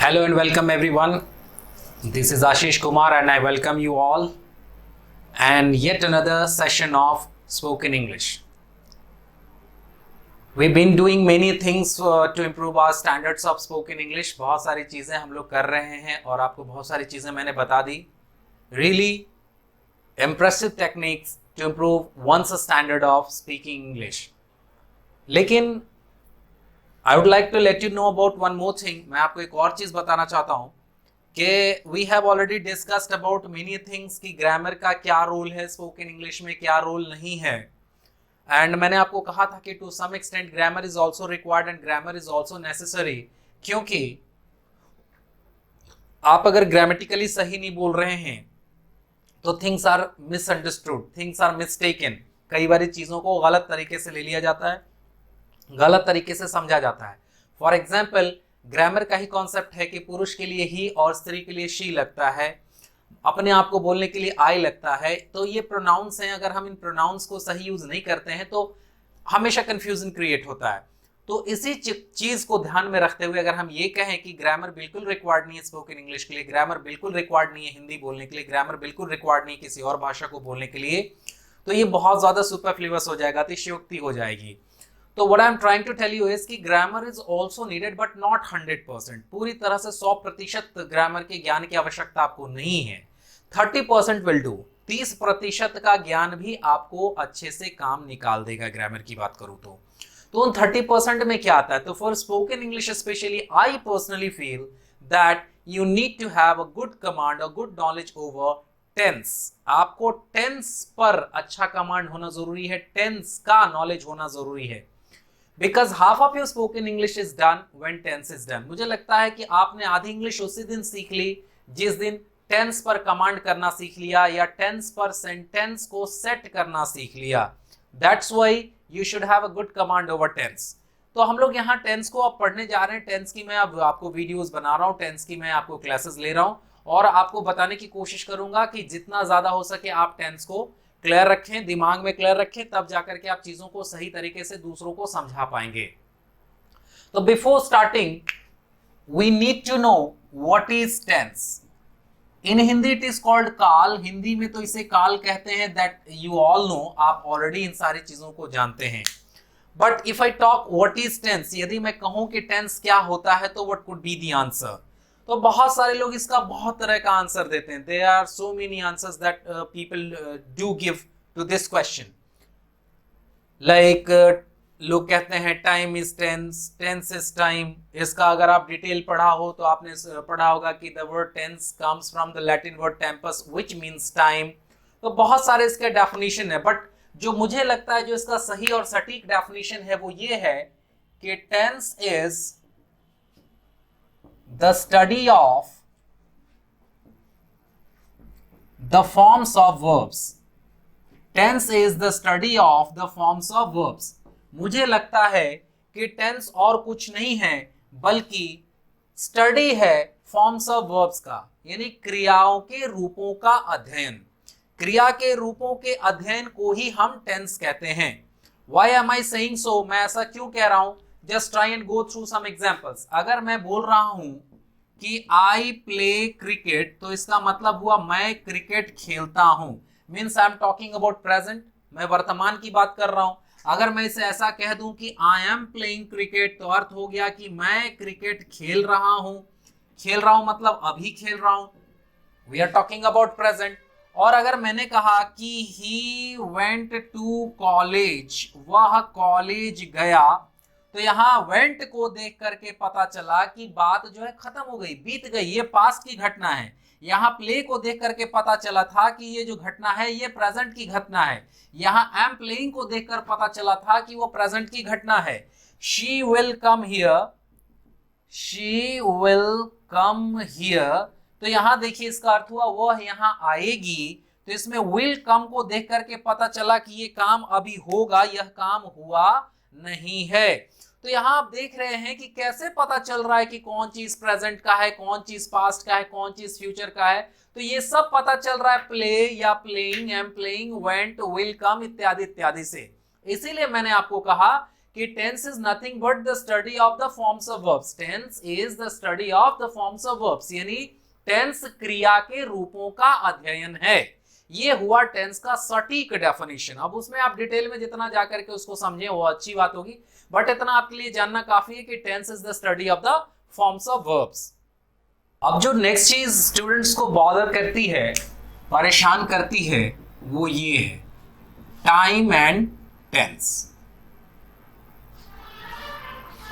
Hello and welcome everyone. This is Ashish Kumar and I welcome you all and yet another session of Spoken English. We've been doing many things to improve our standards of spoken English. बहुत सारी चीज़ें हम लोग कर रहे हैं और आपको बहुत सारी चीज़ें मैंने बता दी. Really impressive techniques to improve one's standard of speaking English. लेकिन I would like to let you know about one more thing. मैं आपको एक और चीज़ बताना चाहता हूँ कि we have already discussed about many things कि ग्रामर का क्या रोल है स्पोकन इंग्लिश में, क्या रोल नहीं है. एंड मैंने आपको कहा था कि to some extent grammar is also required and grammar is also necessary, क्योंकि आप अगर ग्रामेटिकली सही नहीं बोल रहे हैं तो things are misunderstood, things are mistaken. कई बार चीज़ों को गलत तरीके से ले लिया जाता है, गलत तरीके से समझा जाता है. फॉर एग्जाम्पल, ग्रामर का ही कॉन्सेप्ट है कि पुरुष के लिए ही और स्त्री के लिए शी लगता है, अपने आप को बोलने के लिए आई लगता है. तो ये प्रोनाउंस हैं, अगर हम इन प्रोनाउंस को सही यूज नहीं करते हैं तो हमेशा कंफ्यूजन क्रिएट होता है. तो इसी चीज को ध्यान में रखते हुए अगर हम ये कहें कि ग्रामर बिल्कुल रिक्वायर्ड नहीं है स्पोकन इंग्लिश के लिए, ग्रामर बिल्कुल रिक्वायर्ड नहीं है हिंदी बोलने के लिए, ग्रामर बिल्कुल रिक्वायर्ड नहीं है किसी और भाषा को बोलने के लिए, तो ये बहुत ज्यादा सुपरफ्लूअस हो जाएगा, अतिशयोक्ति हो जाएगी. तो what I'm trying to tell you is कि grammar is also needed but not 100%. पूरी तरह से 100% ग्रामर के ज्ञान की आवश्यकता आपको नहीं है. 30% will do. 30% का ज्ञान भी आपको अच्छे से काम निकाल देगा. ग्रामर की बात करूं तो उन 30% में क्या आता है? तो for spoken English specially I personally feel that you need to have a good command, a good knowledge over tense. आपको टेंस पर अच्छा कमांड होना जरूरी है, टेंस का नॉलेज होना जरूरी है. Because half of your spoken English is done when tense is done. मुझे लगता है कि आपने आधी इंग्लिश उसी दिन सीख ली जिस दिन टेंस पर कमांड करना सीख लिया या टेंस पर सेंटेंस को सेट करना सीख लिया. That's why you should have a good command over tense. तो हम लोग यहाँ टेंस को अब पढ़ने जा रहे हैं. टेंस की मैं अब आपको वीडियोस बना रहा हूँ, टेंस की मैं आपको क्लासेस ले रहा हूँ और आपको बताने की कोशिश करूंगा कि जितना ज्यादा हो सके आप टेंस को क्लियर रखें, दिमाग में क्लियर रखें, तब जाकर के आप चीजों को सही तरीके से दूसरों को समझा पाएंगे. तो before starting we need to know what is tense. In Hindi it is called kaal. Hindi में तो इसे काल कहते हैं. दैट यू ऑल नो, आप ऑलरेडी इन सारी चीजों को जानते हैं. But if I talk what is tense, यदि मैं कहूं कि टेंस क्या होता है तो what could be the answer. तो बहुत सारे लोग इसका बहुत तरह का आंसर देते हैं. There are so many answers that people do give to this question. Like लोग कहते हैं time is tense, tense is time. इसका अगर आप डिटेल पढ़ा हो तो आपने पढ़ा होगा कि the word tense comes from the Latin word tempus which means time. तो बहुत सारे इसके डेफिनेशन है, बट जो मुझे लगता है जो इसका सही और सटीक डेफिनेशन है वो ये है कि tense is the study of the forms of verbs. Tense is the study of the forms of verbs. मुझे लगता है कि टेंस और कुछ नहीं है बल्कि स्टडी है फॉर्म्स ऑफ वर्ब्स का, यानी क्रियाओं के रूपों का अध्ययन. क्रिया के रूपों के अध्ययन को ही हम टेंस कहते हैं. Why am I saying so? मैं ऐसा क्यों कह रहा हूं? Just try and go through some examples. अगर मैं बोल रहा हूं कि I play cricket, तो इसका मतलब हुआ मैं क्रिकेट खेलता हूं. Means I am talking about present, मैं वर्तमान की बात कर रहा हूं. अगर मैं इसे ऐसा कह दूं कि I am playing cricket, तो अर्थ हो गया कि मैं क्रिकेट खेल रहा हूं. खेल रहा हूं मतलब अभी खेल रहा हूं. We are talking about present. और अगर मैंने कहा कि he went to college, वह कॉलेज गया, तो यहाँ went को देख करके पता चला कि बात जो है खत्म हो गई, बीत गई, ये पास्ट की घटना है. यहाँ प्ले को देख करके पता चला था कि ये जो घटना है ये प्रेजेंट की घटना है. यहाँ एम प्लेइंग को देखकर पता चला था कि वो प्रेजेंट की घटना है. She will come here, she will come here. तो यहाँ देखिए इसका अर्थ हुआ वह यहाँ आएगी. तो इसमें विल कम को देख करके पता चला कि ये काम अभी होगा, यह काम हुआ नहीं है. तो यहाँ आप देख रहे हैं कि कैसे पता चल रहा है कि कौन चीज प्रेजेंट का है, कौन चीज पास्ट का है, कौन चीज फ्यूचर का है. तो ये सब पता चल रहा है प्ले या playing, am playing, went, will come इत्यादि इत्यादि से. इसीलिए मैंने आपको कहा कि tense is nothing but the study of the forms of verbs. Tense is the study of the forms of verbs, यानी टेंस क्रिया के रूपों का अध्ययन है। ये हुआ टेंस का सटीक डेफिनेशन। अब उसमें आप डिटेल में जितना जाकर के उसको समझें वो अच्छी बात होगी, बट इतना आपके लिए जानना काफी है कि tense is the study of the forms of verbs. अब जो नेक्स्ट चीज स्टूडेंट्स को बॉदर करती है, परेशान करती है, वो ये है टाइम एंड टेंस।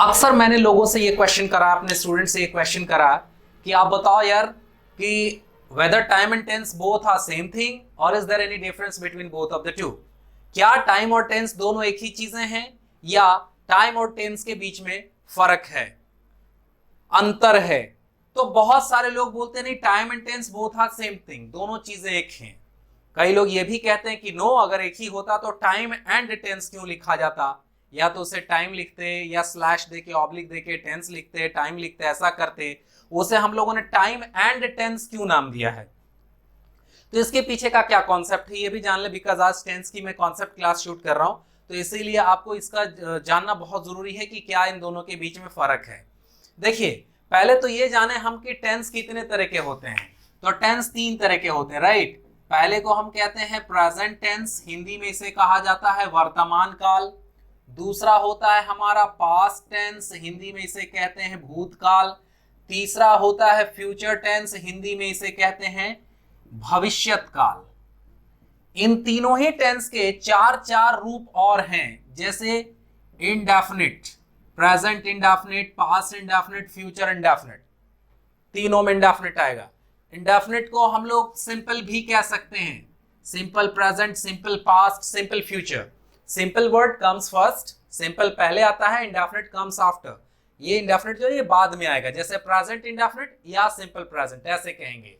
अक्सर मैंने लोगों से ये क्वेश्चन करा, अपने स्टूडेंट से ये क्वेश्चन करा कि आप बताओ यार कि whether time and tense both are same thing or is there any difference between both of the two? क्या टाइम और टेंस दोनों एक ही चीजें हैं या टाइम और टेंस के बीच में फर्क है, अंतर है? तो बहुत सारे लोग बोलते हैं नहीं, time and tense both are same thing, दोनों चीजें एक हैं। कई लोग ये भी कहते हैं कि नो, अगर एक ही होता तो टाइम एंड टेंस क्यों लिखा जाता, या तो उसे टाइम लिखते या स्लैश देके ऑब्लिक देके टेंस लिखते, टाइम लिखते, ऐसा करते, उसे हम लोगों ने टाइम एंड टेंस क्यों नाम दिया है। तो इसके पीछे का क्या कॉन्सेप्ट है ये भी जान ले, बिकॉज आज टेंस की मैं कॉन्सेप्ट क्लास शूट कर रहा हूं, तो इसीलिए आपको इसका जानना बहुत जरूरी है कि क्या इन दोनों के बीच में फर्क है। देखिए, पहले तो ये जाने हम कि टेंस कितने तरह के होते हैं। तो टेंस 3 तरह के होते हैं, राइट। पहले को हम कहते हैं प्रेजेंट टेंस, हिंदी में इसे कहा जाता है वर्तमान काल। दूसरा होता है हमारा पास्ट टेंस, हिंदी में इसे कहते हैं भूतकाल। तीसरा होता है फ्यूचर टेंस, हिंदी में इसे कहते हैं भविष्यत काल। इन तीनों ही टेंस के 4 रूप और हैं, जैसे indefinite, present indefinite, past indefinite, future indefinite. तीनों में इंडेफिनिट आएगा। इंडेफिनिट को हम लोग सिंपल भी कह सकते हैं, simple present, simple past, simple future. Simple word comes first, simple पहले आता है, इंडेफिनिट कम्स आफ्टर। ये इंडेफिनिट जो है ये बाद में आएगा, जैसे प्रेजेंट इंडेफिनिट या सिंपल प्रेजेंट ऐसे कहेंगे।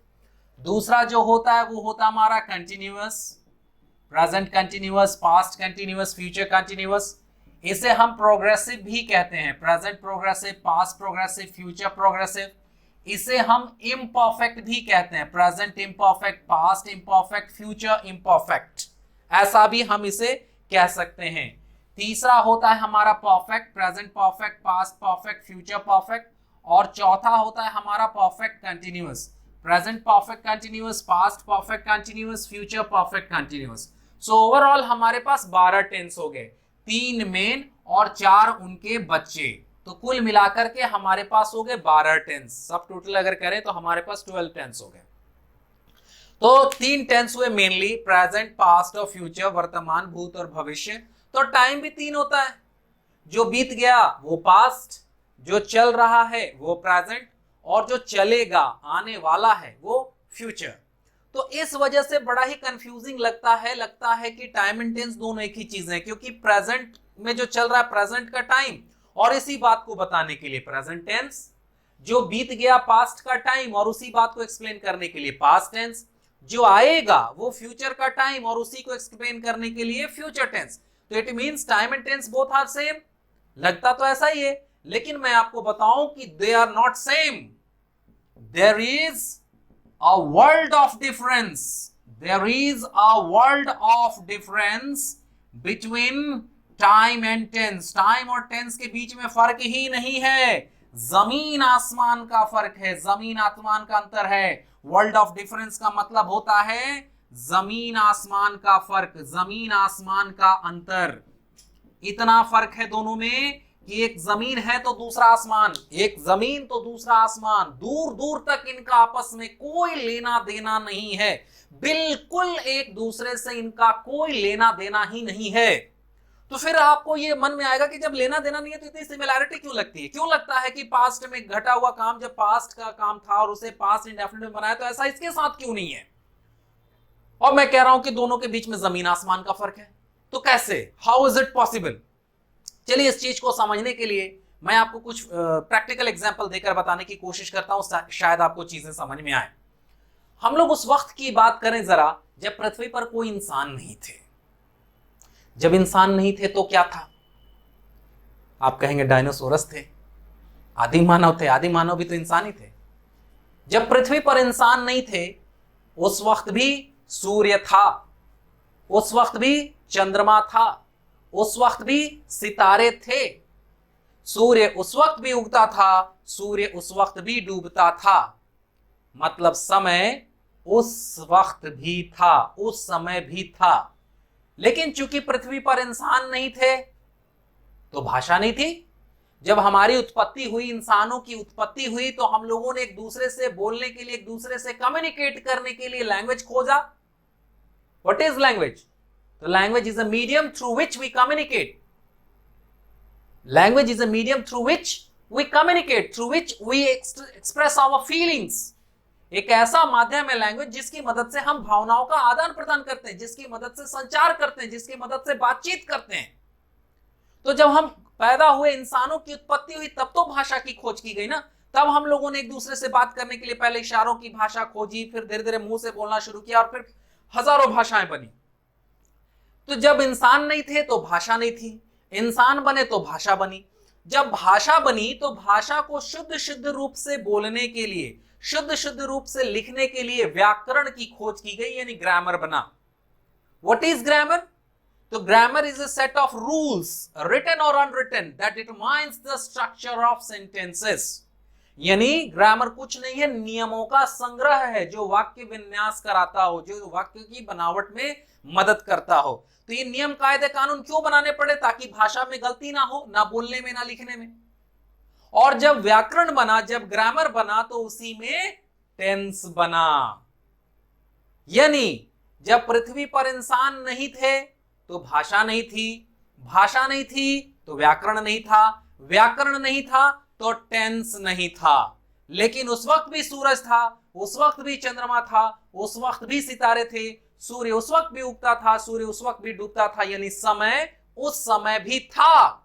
दूसरा जो होता है वो होता है हमारा continuous, present continuous, past continuous, future continuous. इसे हम प्रोग्रेसिव भी कहते हैं, present progressive, past progressive, future progressive. इसे हम इम्परफेक्ट भी कहते हैं, present imperfect, past imperfect, future imperfect, ऐसा भी हम इसे कह सकते हैं। तीसरा होता है हमारा perfect, present perfect, past perfect, future perfect. और चौथा होता है हमारा perfect continuous, present perfect continuous, past perfect continuous, future perfect continuous. So overall हमारे पास 12 टेंस हो गए, 3 मेन और 4 उनके बच्चे। तो कुल मिलाकर के हमारे पास हो गए 12 टेंस। सब टोटल अगर करें तो हमारे पास 12 टेंस हो गए। तो 3 टेंस हुए मेनली, प्रेजेंट, पास्ट और फ्यूचर, वर्तमान, भूत और भविष्य। तो टाइम भी 3 होता है, जो बीत गया वो पास्ट, जो चल रहा है वो प्रेजेंट, और जो चलेगा आने वाला है वो फ्यूचर। तो इस वजह से बड़ा ही कंफ्यूजिंग लगता है कि टाइम एंड टेंस दोनों एक ही चीज है, क्योंकि प्रेजेंट में जो चल रहा है प्रेजेंट का टाइम, और इसी बात को बताने के लिए प्रेजेंट टेंस, जो बीत गया पास्ट का टाइम और उसी बात को एक्सप्लेन करने के लिए पास्ट टेंस, जो आएगा वो फ्यूचर का टाइम और उसी को एक्सप्लेन करने के लिए फ्यूचर टेंस। तो it means time and tense both are same. लगता तो ऐसा ही है, लेकिन मैं आपको बताऊं कि they are not same. There is a world of difference, there is a world of difference between time and tense. Time और टेंस के बीच में फर्क ही नहीं है, जमीन आसमान का फर्क है, जमीन आसमान का अंतर है। वर्ल्ड ऑफ डिफरेंस का मतलब होता है जमीन आसमान का फर्क, जमीन आसमान का अंतर। इतना फर्क है दोनों में कि एक जमीन है तो दूसरा आसमान, एक जमीन तो दूसरा आसमान, दूर दूर तक इनका आपस में कोई लेना देना नहीं है, बिल्कुल एक दूसरे से इनका कोई लेना देना ही नहीं है। तो फिर आपको ये मन में आएगा कि जब लेना देना नहीं है तो इतनी सिमिलैरिटी क्यों लगती है? क्यों लगता है कि पास्ट में घटा हुआ काम जब पास्ट का काम था और उसे पास्ट इंडेफिनिट में बनाया, तो ऐसा इसके साथ क्यों नहीं है? और मैं कह रहा हूं कि दोनों के बीच में जमीन आसमान का फर्क है। तो कैसे, हाउ इज इट पॉसिबल? चलिए इस चीज को समझने के लिए मैं आपको कुछ प्रैक्टिकल एग्जांपल देकर बताने की कोशिश करता हूं, शायद आपको चीजें समझ में आए। हम लोग उस वक्त की बात करें जरा जब पृथ्वी पर कोई इंसान नहीं थे। जब इंसान नहीं थे तो क्या था? आप कहेंगे डायनासोरस थे, आदि मानव थे। आदि मानव भी तो इंसान ही थे। जब पृथ्वी पर इंसान नहीं थे उस वक्त भी सूर्य था, उस वक्त भी चंद्रमा था, उस वक्त भी सितारे थे, सूर्य उस वक्त भी उगता था, सूर्य उस वक्त भी डूबता था। मतलब समय उस वक्त भी था, उस समय भी था। लेकिन चूंकि पृथ्वी पर इंसान नहीं थे तो भाषा नहीं थी। जब हमारी उत्पत्ति हुई, इंसानों की उत्पत्ति हुई, तो हम लोगों ने एक दूसरे से बोलने के लिए, एक दूसरे से कम्युनिकेट करने के लिए लैंग्वेज खोजा। What is language? तो language is a medium through which we communicate. Language is a medium through which we communicate, through which we express our feelings. एक ऐसा माध्यम है लैंग्वेज जिसकी मदद से हम भावनाओं का आदान प्रदान करते हैं, जिसकी मदद से संचार करते हैं, जिसकी मदद से बातचीत करते हैं। तो जब हम पैदा हुए, इंसानों की उत्पत्ति हुई, तब तो भाषा की खोज की गई ना। तब हम लोगों ने एक दूसरे से बात करने के लिए पहले इशारों की भाषा खोजी, फिर धीरे धीरे मुंह से बोलना शुरू किया और फिर हजारों भाषाएं बनी। तो जब इंसान नहीं थे तो भाषा नहीं थी, इंसान बने तो भाषा बनी। जब भाषा बनी तो भाषा को शुद्ध शुद्ध रूप से बोलने के लिए, शुद्ध शुद्ध रूप से लिखने के लिए व्याकरण की खोज की गई, यानी ग्रामर बना। What is grammar? तो grammar is a set of rules, written और unwritten, that determines the structure of sentences. यानी ग्रामर कुछ नहीं है, नियमों का संग्रह है जो वाक्य विन्यास कराता हो, जो वाक्य की बनावट में मदद करता हो। तो ये नियम, कायदे, कानून क्यों बनाने पड़े? ताकि भाषा में गलती ना हो, ना बोलने में, ना लिखने में। और जब व्याकरण बना, जब ग्रामर बना, तो उसी में टेंस बना। यानी जब पृथ्वी पर इंसान नहीं थे तो भाषा नहीं थी, भाषा नहीं थी तो व्याकरण नहीं था, व्याकरण नहीं था तो टेंस नहीं था। लेकिन उस वक्त भी सूरज था, उस वक्त भी चंद्रमा था, उस वक्त भी सितारे थे, सूर्य उस वक्त भी उगता था, सूर्य उस वक्त भी डूबता था। यानी समय उस समय भी था।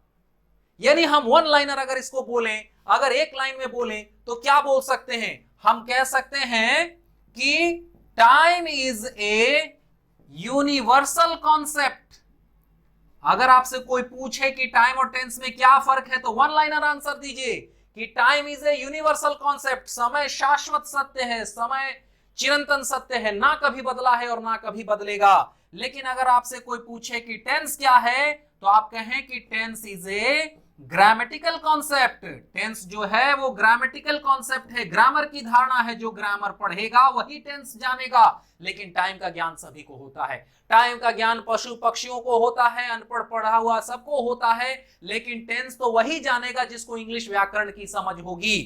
यानी हम वन लाइनर अगर इसको बोलें, अगर एक लाइन में बोलें तो क्या बोल सकते हैं? हम कह सकते हैं कि time is a universal concept. अगर आपसे कोई पूछे कि टाइम और टेंस में क्या फर्क है, तो वन लाइनर आंसर दीजिए कि time is a universal concept. समय शाश्वत सत्य है, समय चिरंतन सत्य है, ना कभी बदला है और ना कभी बदलेगा। लेकिन अगर आपसे कोई पूछे कि टेंस क्या है, तो आप कहें कि tense is a grammatical concept. Tense जो है वो ग्रामेटिकल कॉन्सेप्ट है, ग्रामर की धारणा है। जो ग्रामर पढ़ेगा वही टेंस जानेगा। लेकिन टाइम का ज्ञान सभी को होता है, टाइम का ज्ञान पशु पक्षियों को होता है, अनपढ़ पढ़ा हुआ सबको होता है। लेकिन टेंस तो वही जानेगा जिसको इंग्लिश व्याकरण की समझ होगी।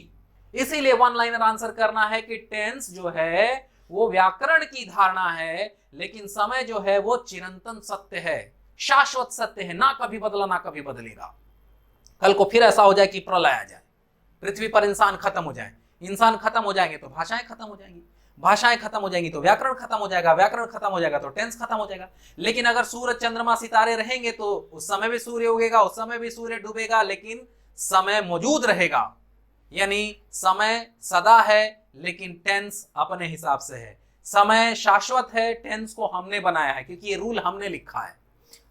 इसीलिए वन लाइनर आंसर करना है कि टेंस जो है वो व्याकरण की धारणा है, लेकिन समय जो है वो चिरंतन सत्य है, शाश्वत सत्य है, ना कभी बदला ना कभी बदलेगा। कल को फिर ऐसा हो जाए कि प्रलय आ जाए, पृथ्वी पर इंसान खत्म हो जाए, इंसान खत्म हो जाएंगे तो भाषाएं खत्म हो जाएंगी, भाषाएं खत्म हो जाएंगी तो व्याकरण खत्म हो जाएगा, व्याकरण खत्म हो जाएगा तो टेंस खत्म हो जाएगा। लेकिन अगर सूरज चंद्रमा सितारे रहेंगे तो उस समय भी सूर्य उगेगा, उस समय भी सूर्य डूबेगा, लेकिन समय मौजूद रहेगा। यानी समय सदा है लेकिन टेंस अपने हिसाब से है। समय शाश्वत है, टेंस को हमने बनाया है क्योंकि ये रूल हमने लिखा है।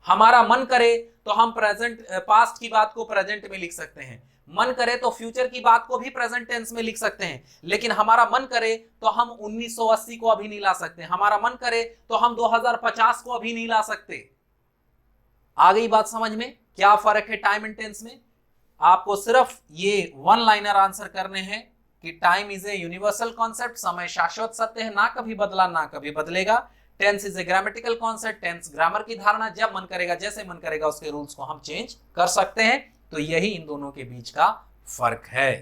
हमारा मन करे तो हम पास्ट की बात को प्रेजेंट में लिख सकते हैं, मन करे तो फ्यूचर की बात को भी प्रेजेंट टेंस में लिख सकते हैं। लेकिन हमारा मन करे तो हम 1980 को अभी नहीं ला सकते, हमारा मन करे तो हम 2050 को अभी नहीं ला सकते। आ गई बात समझ में? क्या फर्क है टाइम एंड टेंस में? आपको सिर्फ ये वन लाइनर आंसर करने हैं कि time is a universal concept, समय शाश्वत सत्य है, ना कभी बदला ना कभी बदलेगा। Tense is a grammatical concept, tense grammar की धारणा, जब मन करेगा, जैसे मन करेगा उसके रूल्स को हम चेंज कर सकते हैं। तो यही इन दोनों के बीच का फर्क है।